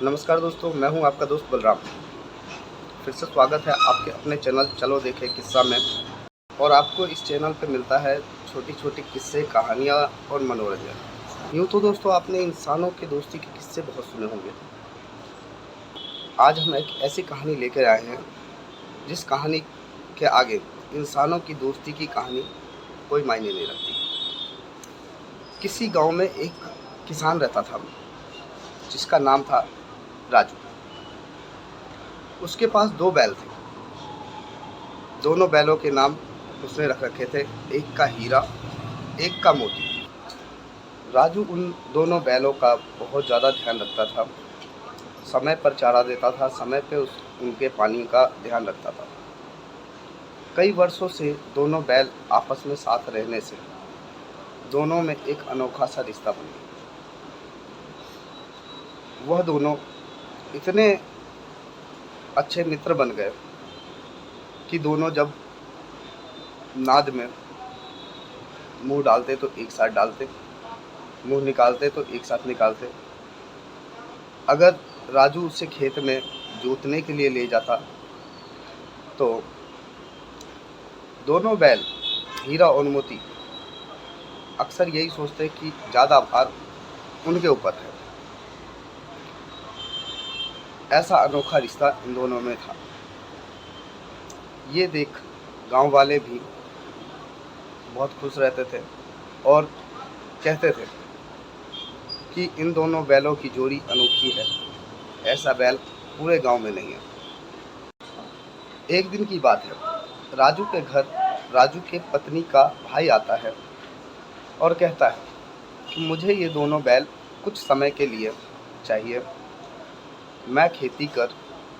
नमस्कार दोस्तों, मैं हूं आपका दोस्त बलराम। फिर से स्वागत है आपके अपने चैनल चलो देखें किस्सा में। और आपको इस चैनल पे मिलता है छोटी-छोटी किस्से, कहानियाँ और मनोरंजन। यूँ तो दोस्तों आपने इंसानों की दोस्ती के किस्से बहुत सुने होंगे। आज हम एक ऐसी कहानी लेकर आए हैं जिस कहानी के आगे इंसानों की दोस्ती की कहानी कोई मायने नहीं रखती। किसी गाँव में एक किसान रहता था जिसका नाम था राजू। उसके पास 2 बैल थे। दोनों बैलों के नाम उसने रख रखे थे, एक का हीरा, एक का मोती। राजू उन दोनों बैलों का बहुत ज़्यादा ध्यान रखता था। समय पर चारा देता था, समय पे उनके पानी का ध्यान रखता था। कई वर्षों से दोनों बैल आपस में साथ रहने से दोनों में एक अनोखा सा रिश्ता बन गया। वह दोनों इतने अच्छे मित्र बन गए कि दोनों जब नाद में मुँह डालते तो एक साथ डालते, मुँह निकालते तो एक साथ निकालते। अगर राजू उसे खेत में जोतने के लिए ले जाता तो दोनों बैल हीरा और मोती अक्सर यही सोचते कि ज़्यादा भार उनके ऊपर है। ऐसा अनोखा रिश्ता इन दोनों में था। ये देख गांव वाले भी बहुत खुश रहते थे और कहते थे कि इन दोनों बैलों की जोड़ी अनोखी है, ऐसा बैल पूरे गांव में नहीं है। एक दिन की बात है, राजू के घर राजू के पत्नी का भाई आता है और कहता है कि मुझे ये दोनों बैल कुछ समय के लिए चाहिए, मैं खेती कर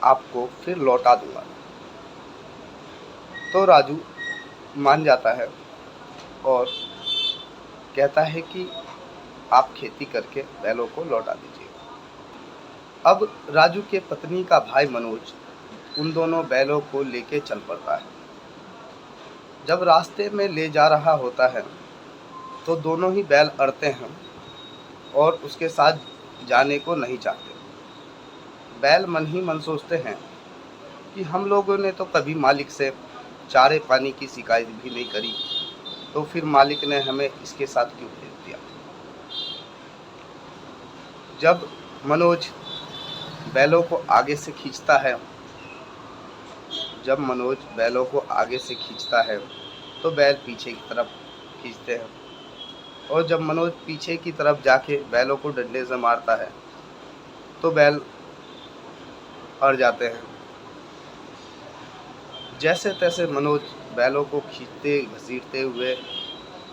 आपको फिर लौटा दूंगा। तो राजू मान जाता है और कहता है कि आप खेती करके बैलों को लौटा दीजिएगा। अब राजू के पत्नी का भाई मनोज उन दोनों बैलों को लेके चल पड़ता है। जब रास्ते में ले जा रहा होता है तो दोनों ही बैल अड़ते हैं और उसके साथ जाने को नहीं चाहते। बैल मन ही मन सोचते हैं कि हम लोगों ने तो कभी मालिक से चारे पानी की शिकायत भी नहीं करी, तो फिर मालिक ने हमें इसके साथ क्यों भेज दिया। जब मनोज बैलों को आगे से खींचता है तो बैल पीछे की तरफ खींचते हैं, और जब मनोज पीछे की तरफ जाके बैलों को डंडे से मारता है तो बैल अड़ जाते हैं। जैसे तैसे मनोज बैलों को खींचते घसीटते हुए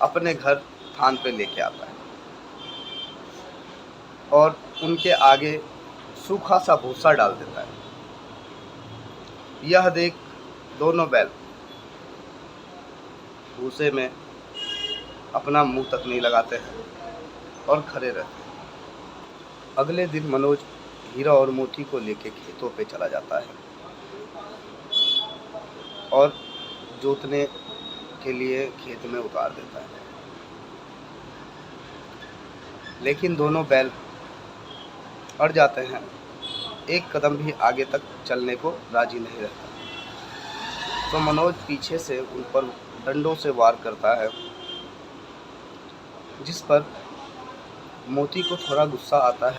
अपने घर थान पे लेके आता है और उनके आगे सूखा सा भूसा डाल देता है। यह देख दोनों बैल भूसे में अपना मुंह तक नहीं लगाते हैं और खड़े रहते हैं। अगले दिन मनोज हीरा और मोती को लेके खेतों पे चला जाता है और जोतने के लिए खेत में उतार देता है। लेकिन दोनों बैल अड़ जाते हैं, एक कदम भी आगे तक चलने को राजी नहीं रहता। तो मनोज पीछे से उन पर डंडों से वार करता है, जिस पर मोती को थोड़ा गुस्सा आता है।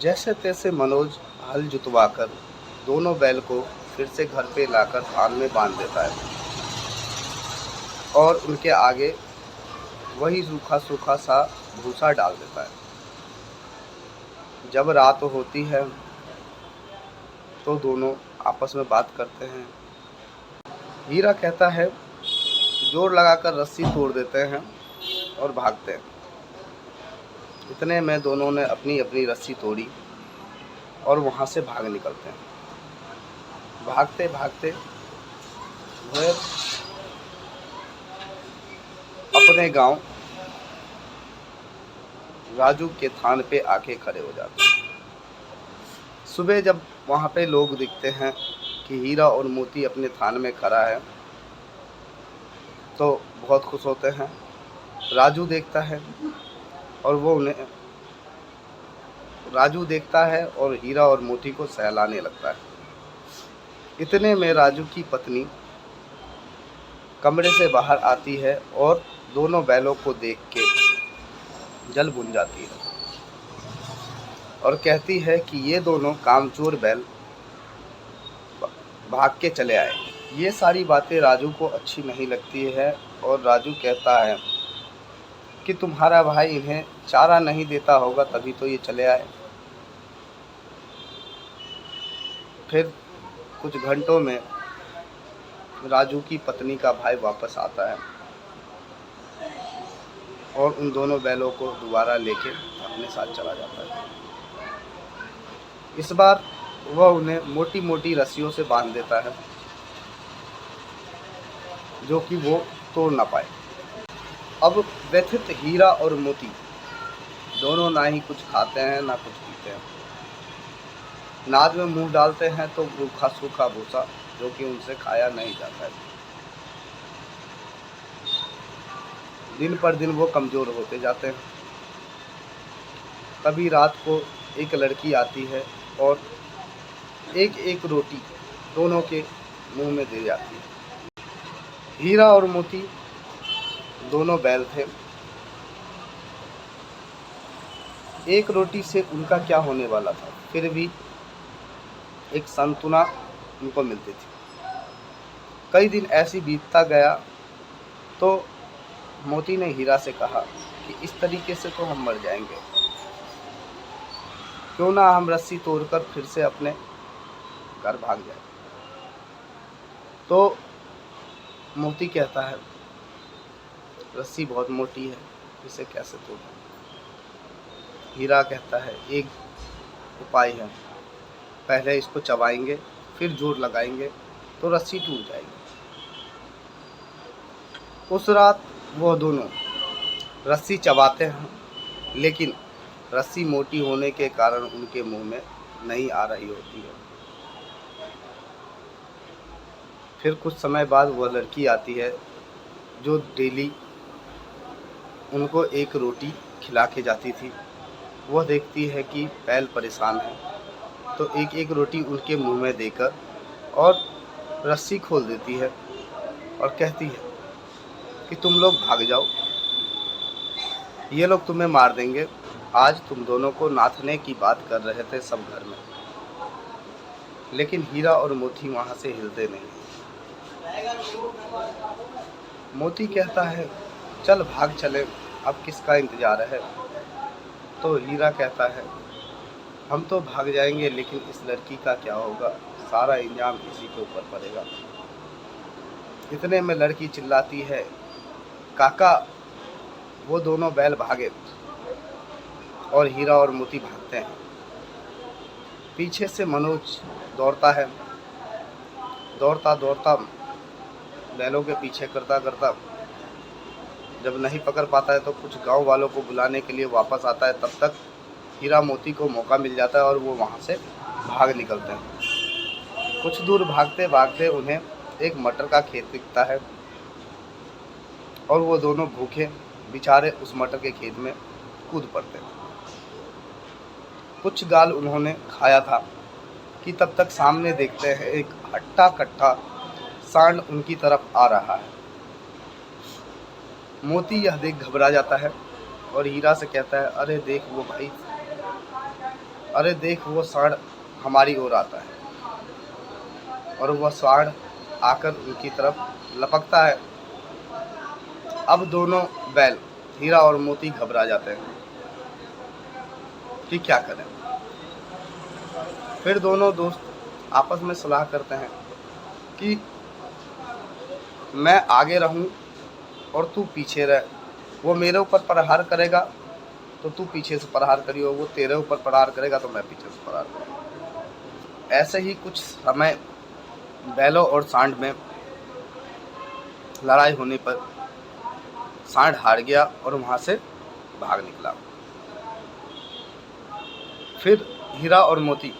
जैसे तैसे मनोज हल जुतवाकर दोनों बैल को फिर से घर पे लाकर थान में बांध देता है और उनके आगे वही सूखा सूखा सा भूसा डाल देता है। जब रात होती है तो दोनों आपस में बात करते हैं। हीरा कहता है जोर लगाकर रस्सी तोड़ देते हैं और भागते हैं। इतने में दोनों ने अपनी अपनी रस्सी तोड़ी और वहाँ से भाग निकलते हैं। भागते भागते वह अपने गांव राजू के थान पे आके खड़े हो जाते हैं। सुबह जब वहाँ पे लोग दिखते हैं कि हीरा और मोती अपने थान में खड़ा है तो बहुत खुश होते हैं। राजू देखता है और वो उन्हें राजू देखता है और हीरा और मोती को सहलाने लगता है। इतने में राजू की पत्नी कमरे से बाहर आती है और दोनों बैलों को देख के जल भुन जाती है और कहती है कि ये दोनों कामचोर बैल भाग के चले आए। ये सारी बातें राजू को अच्छी नहीं लगती है और राजू कहता है कि तुम्हारा भाई इन्हें चारा नहीं देता होगा तभी तो ये चले आए। फिर कुछ घंटों में राजू की पत्नी का भाई वापस आता है और उन दोनों बैलों को दोबारा लेके अपने साथ चला जाता है। इस बार वह उन्हें मोटी मोटी रस्सियों से बांध देता है जो कि वो तोड़ ना पाए। अब व्यथित हीरा और मोती दोनों ना ही कुछ खाते हैं ना कुछ पीते हैं। नाद में मुंह डालते हैं तो रूखा सूखा भूसा जो कि उनसे खाया नहीं जाता है। दिन पर दिन वो कमज़ोर होते जाते हैं। कभी रात को एक लड़की आती है और एक एक रोटी दोनों के मुंह में दे जाती है। हीरा और मोती दोनों बैल थे। एक रोटी से उनका क्या होने वाला था, फिर भी एक संतुना उनको मिलती थी। कई दिन ऐसी बीतता गया तो मोती ने हीरा से कहा कि इस तरीके से तो हम मर जाएंगे, क्यों ना हम रस्सी तोड़कर फिर से अपने घर भाग जाए। तो मोती कहता है रस्सी बहुत मोटी है, इसे कैसे तोड़ूं। हीरा कहता है एक उपाय है, पहले इसको चबाएंगे फिर जोर लगाएंगे तो रस्सी टूट जाएगी। उस रात वो दोनों रस्सी चबाते हैं लेकिन रस्सी मोटी होने के कारण उनके मुंह में नहीं आ रही होती है। फिर कुछ समय बाद वह लड़की आती है जो डेली उनको एक रोटी खिला के जाती थी। वह देखती है कि बैल परेशान है तो एक एक रोटी उनके मुंह में देकर और रस्सी खोल देती है और कहती है कि तुम लोग भाग जाओ, ये लोग तुम्हें मार देंगे। आज तुम दोनों को नाथने की बात कर रहे थे सब घर में, लेकिन हीरा और मोती वहाँ से हिलते नहीं। मोती कहता है चल भाग चले, अब किसका इंतज़ार है। तो हीरा कहता है हम तो भाग जाएंगे लेकिन इस लड़की का क्या होगा, सारा इल्ज़ाम इसी के ऊपर पड़ेगा। इतने में लड़की चिल्लाती है काका। वो दोनों बैल भागे और हीरा और मोती भागते हैं। पीछे से मनोज दौड़ता है, दौड़ता दौड़ता बैलों के पीछे करता करता जब नहीं पकड़ पाता है तो कुछ गांव वालों को बुलाने के लिए वापस आता है। तब तक हीरा मोती को मौका मिल जाता है और वो वहाँ से भाग निकलते हैं। कुछ दूर भागते भागते उन्हें एक मटर का खेत दिखता है और वो दोनों भूखे बेचारे उस मटर के खेत में कूद पड़ते हैं। कुछ गाल उन्होंने खाया था कि तब तक सामने देखते हैं एक हट्टा कट्टा सांड उनकी तरफ आ रहा है। मोती यह देख घबरा जाता है और हीरा से कहता है अरे देख वो भाई, अरे देख वो सांड हमारी ओर आता है। और वह सांड आकर उनकी तरफ लपकता है। अब दोनों बैल हीरा और मोती घबरा जाते हैं कि क्या करें। फिर दोनों दोस्त आपस में सलाह करते हैं कि मैं आगे रहूं और तू पीछे रह। वो मेरे ऊपर प्रहार करेगा तो तू पीछे से प्रहार करियो, वो तेरे ऊपर प्रहार करेगा तो मैं पीछे से प्रहार करूँगा। ऐसे ही कुछ समय बैलों और सांड में लड़ाई होने पर सांड हार गया और वहाँ से भाग निकला। फिर हीरा और मोती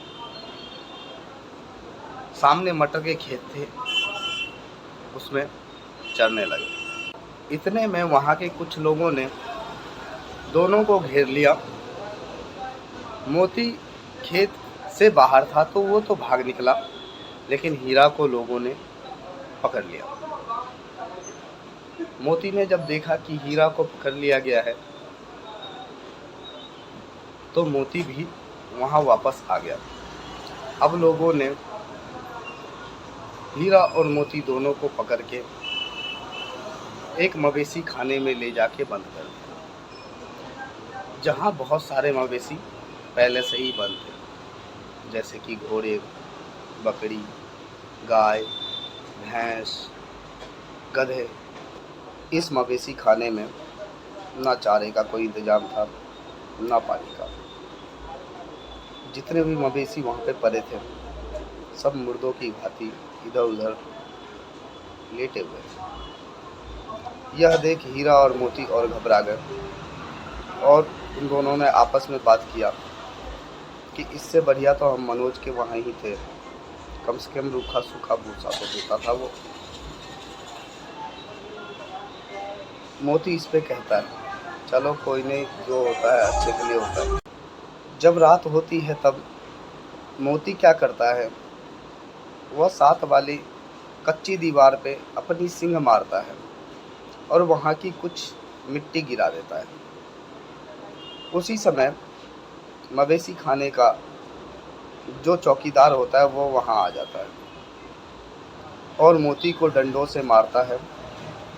सामने मटर के खेत थे, उसमें चरने लगे। इतने में वहाँ के कुछ लोगों ने दोनों को घेर लिया मोती खेत से बाहर था तो वो तो भाग निकला, लेकिन हीरा को लोगों ने पकड़ लिया। मोती ने जब देखा कि हीरा को पकड़ लिया गया है तो मोती भी वहां वापस आ गया। अब लोगों ने हीरा और मोती दोनों को पकड़ के एक मवेशी खाने में ले जाके बंद कर दिया, जहाँ बहुत सारे मवेशी पहले से ही बंद थे, जैसे कि घोड़े, बकरी, गाय, भैंस, गधे। इस मवेशी खाने में ना चारे का कोई इंतजाम था, ना पानी का। जितने भी मवेशी वहाँ पे पड़े थे सब मुर्दों की भांति इधर उधर लेटे हुए थे। यह देख हीरा और मोती और घबरा गए और उन दोनों ने आपस में बात किया कि इससे बढ़िया तो हम मनोज के वहाँ ही थे, कम से कम रूखा सूखा भूसा तो देता था वो। मोती इस पे कहता है चलो कोई नहीं, जो होता है अच्छे के लिए होता है। जब रात होती है तब मोती क्या करता है, वह साथ वाली कच्ची दीवार पे अपनी सींग मारता है और वहाँ की कुछ मिट्टी गिरा देता है। उसी समय मवेशी खाने का जो चौकीदार होता है वो वहाँ आ जाता है और मोती को डंडों से मारता है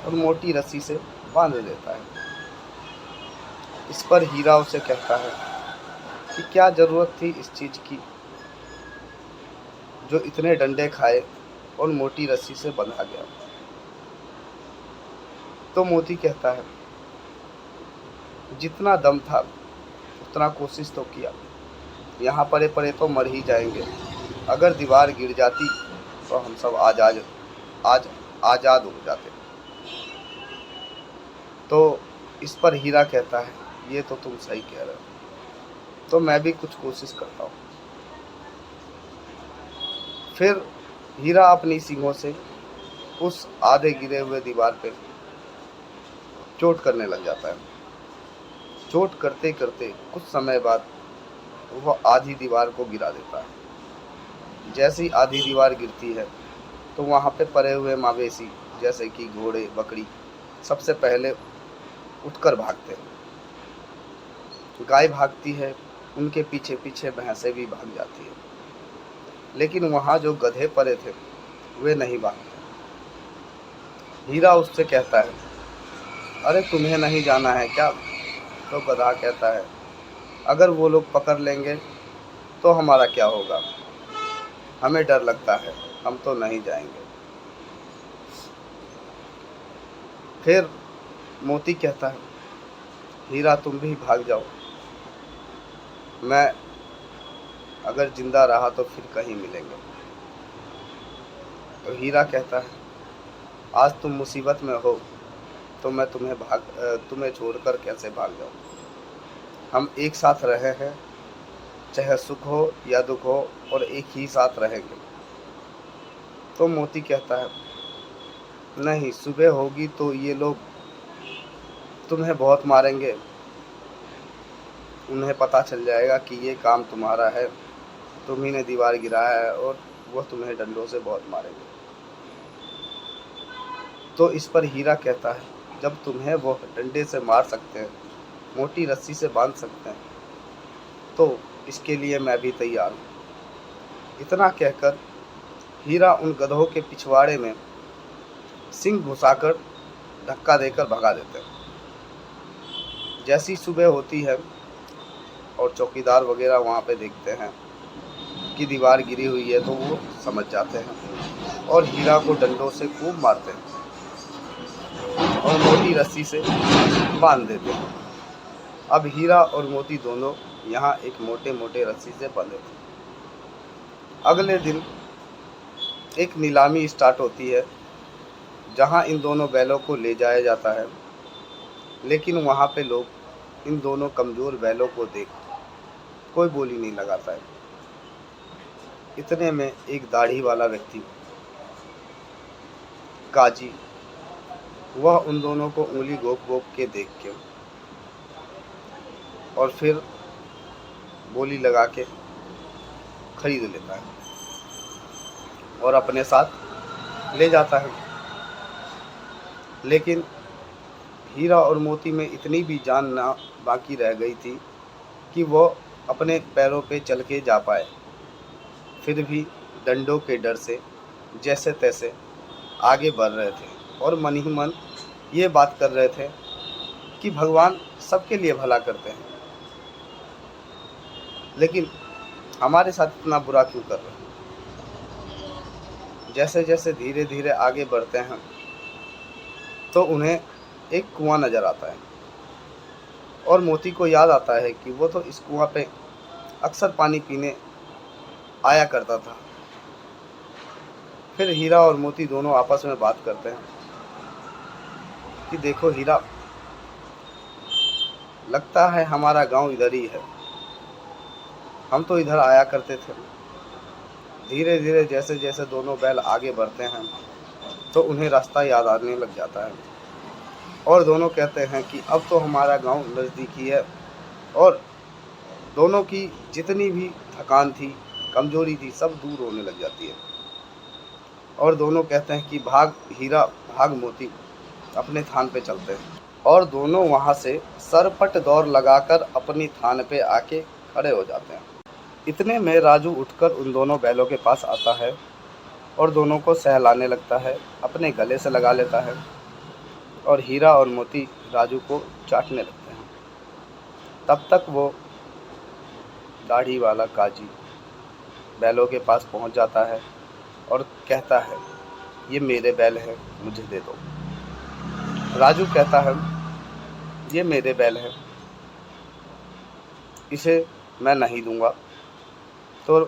और मोटी रस्सी से बांध देता है। इस पर हीरा उसे कहता है कि क्या ज़रूरत थी इस चीज़ की, जो इतने डंडे खाए और मोटी रस्सी से बंधा गया। तो मोती कहता है जितना दम था उतना कोशिश तो किया, यहाँ पड़े पड़े तो मर ही जाएंगे। अगर दीवार गिर जाती तो हम सब आज़ाद हो जाते। तो इस पर हीरा कहता है ये तो तुम सही कह रहे हो, तो मैं भी कुछ कोशिश करता हूँ। फिर हीरा अपनी सींगों से उस आधे गिरे हुए दीवार पे चोट करने लग जाता है। चोट करते करते कुछ समय बाद वह आधी दीवार को गिरा देता है। जैसे ही आधी दीवार गिरती है तो वहाँ पे पड़े हुए मवेशी जैसे कि घोड़े, बकरी सबसे पहले उठकर भागते हैं। गाय भागती है, उनके पीछे पीछे भैंसें भी भाग जाती है, लेकिन वहाँ जो गधे पड़े थे वे नहीं भागते। हीरा उससे कहता है अरे तुम्हें नहीं जाना है क्या? तो गधा कहता है अगर वो लोग पकड़ लेंगे तो हमारा क्या होगा, हमें डर लगता है, हम तो नहीं जाएंगे। फिर मोती कहता है हीरा तुम भी भाग जाओ, मैं अगर जिंदा रहा तो फिर कहीं मिलेंगे। तो हीरा कहता है आज तुम मुसीबत में हो तो मैं तुम्हें छोड़कर कैसे भाग जाऊं। हम एक साथ रहे हैं, चाहे सुख हो या दुख हो, और एक ही साथ रहेंगे। तो मोती कहता है नहीं, सुबह होगी तो ये लोग तुम्हें बहुत मारेंगे, उन्हें पता चल जाएगा कि ये काम तुम्हारा है, तुम ही ने दीवार गिराया है, और वह तुम्हें डंडों से बहुत मारेंगे। तो इस पर हीरा कहता है जब तुम्हें वो डंडे से मार सकते हैं, मोटी रस्सी से बांध सकते हैं, तो इसके लिए मैं भी तैयार हूँ। इतना कहकर हीरा उन गधों के पिछवाड़े में सिंग घुसाकर धक्का देकर भगा देते हैं। जैसी सुबह होती है और चौकीदार वगैरह वहाँ पे देखते हैं कि दीवार गिरी हुई है तो वो समझ जाते हैं और हीरा को डंडों से खूब मारते हैं और मोटी रस्सी से बांध देते हैं। अब हीरा और मोती दोनों यहाँ एक मोटे मोटे रस्सी से बंधे थे। अगले दिन एक नीलामी स्टार्ट होती है जहाँ इन दोनों बैलों को ले जाया जाता है, लेकिन वहाँ पे लोग इन दोनों कमज़ोर बैलों को देख कोई बोली नहीं लगाता है। इतने में एक दाढ़ी वाला व्यक्ति, काजी, वह उन दोनों को उंगली घोंप घोंप के देख के और फिर बोली लगा के खरीद लेता है और अपने साथ ले जाता है। लेकिन हीरा और मोती में इतनी भी जान ना बाकी रह गई थी कि वो अपने पैरों पे चल के जा पाए। फिर भी डंडों के डर से जैसे तैसे आगे बढ़ रहे थे और मन ही मन ये बात कर रहे थे कि भगवान सबके लिए भला करते हैं, लेकिन हमारे साथ इतना बुरा क्यों कर रहे हैं। जैसे जैसे धीरे धीरे आगे बढ़ते हैं तो उन्हें एक कुआं नज़र आता है और मोती को याद आता है कि वो तो इस कुआं पे अक्सर पानी पीने आया करता था। फिर हीरा और मोती दोनों आपस में बात करते हैं कि देखो हीरा, लगता है हमारा गांव इधर ही है, हम तो इधर आया करते थे। धीरे धीरे जैसे जैसे दोनों बैल आगे बढ़ते हैं तो उन्हें रास्ता याद आने लग जाता है और दोनों कहते हैं कि अब तो हमारा गांव नज़दीक ही है। और दोनों की जितनी भी थकान थी, कमजोरी थी, सब दूर होने लग जाती है। और दोनों कहते हैं कि भाग हीरा भाग मोती, अपने थान पे चलते हैं। और दोनों वहाँ से सरपट दौड़ लगाकर अपनी थान पे आके खड़े हो जाते हैं। इतने में राजू उठकर उन दोनों बैलों के पास आता है और दोनों को सहलाने लगता है, अपने गले से लगा लेता है और हीरा और मोती राजू को चाटने लगते हैं। तब तक वो दाढ़ी वाला काजी बैलों के पास पहुंच जाता है और कहता है, ये मेरे बैल हैं, मुझे दे दो। राजू कहता है, ये मेरे बैल हैं, इसे मैं नहीं दूंगा। तो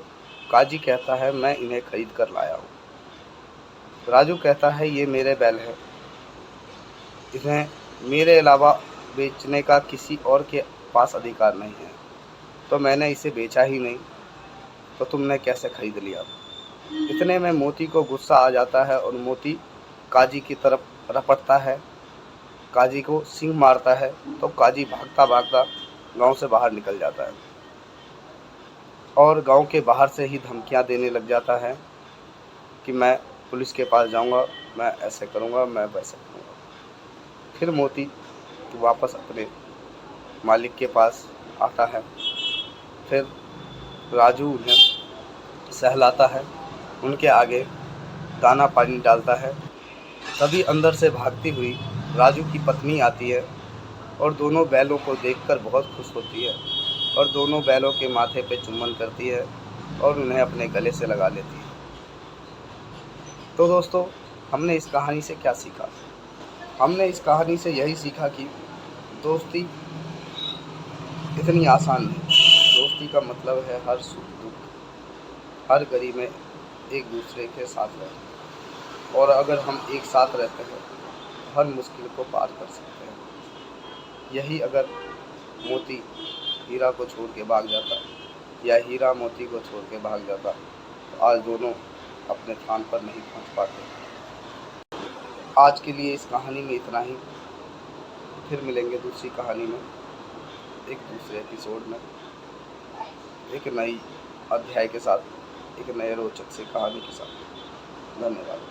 काजी कहता है, मैं इन्हें खरीद कर लाया हूँ। राजू कहता है, ये मेरे बैल हैं, इन्हें मेरे अलावा बेचने का किसी और के पास अधिकार नहीं है, तो मैंने इसे बेचा ही नहीं, तो तुमने कैसे खरीद लिया। इतने में मोती को गुस्सा आ जाता है और मोती काजी की तरफ रपटता है, काजी को सींग मारता है। तो काजी भागता भागता गांव से बाहर निकल जाता है और गांव के बाहर से ही धमकियां देने लग जाता है कि मैं पुलिस के पास जाऊंगा, मैं ऐसे करूंगा, मैं वैसे करूंगा। फिर मोती वापस अपने मालिक के पास आता है। फिर राजू उन्हें सहलाता है, उनके आगे दाना पानी डालता है। तभी अंदर से भागती हुई राजू की पत्नी आती है और दोनों बैलों को देखकर बहुत खुश होती है और दोनों बैलों के माथे पे चुम्बन करती है और उन्हें अपने गले से लगा लेती है। तो दोस्तों, हमने इस कहानी से क्या सीखा? हमने इस कहानी से यही सीखा कि दोस्ती इतनी आसान नहीं। दोस्ती का मतलब है हर सुख दुख, हर घड़ी में एक दूसरे के साथ रहना, और अगर हम एक साथ रहते हैं तो हर मुश्किल को पार कर सकते हैं। यही अगर मोती हीरा को छोड़ के भाग जाता या हीरा मोती को छोड़ के भाग जाता तो आज दोनों अपने स्थान पर नहीं पहुंच पाते। आज के लिए इस कहानी में इतना ही। फिर मिलेंगे दूसरी कहानी में, एक दूसरे एपिसोड में, एक नई अध्याय के साथ, एक नए रोचक से कहानी के साथ। धन्यवाद।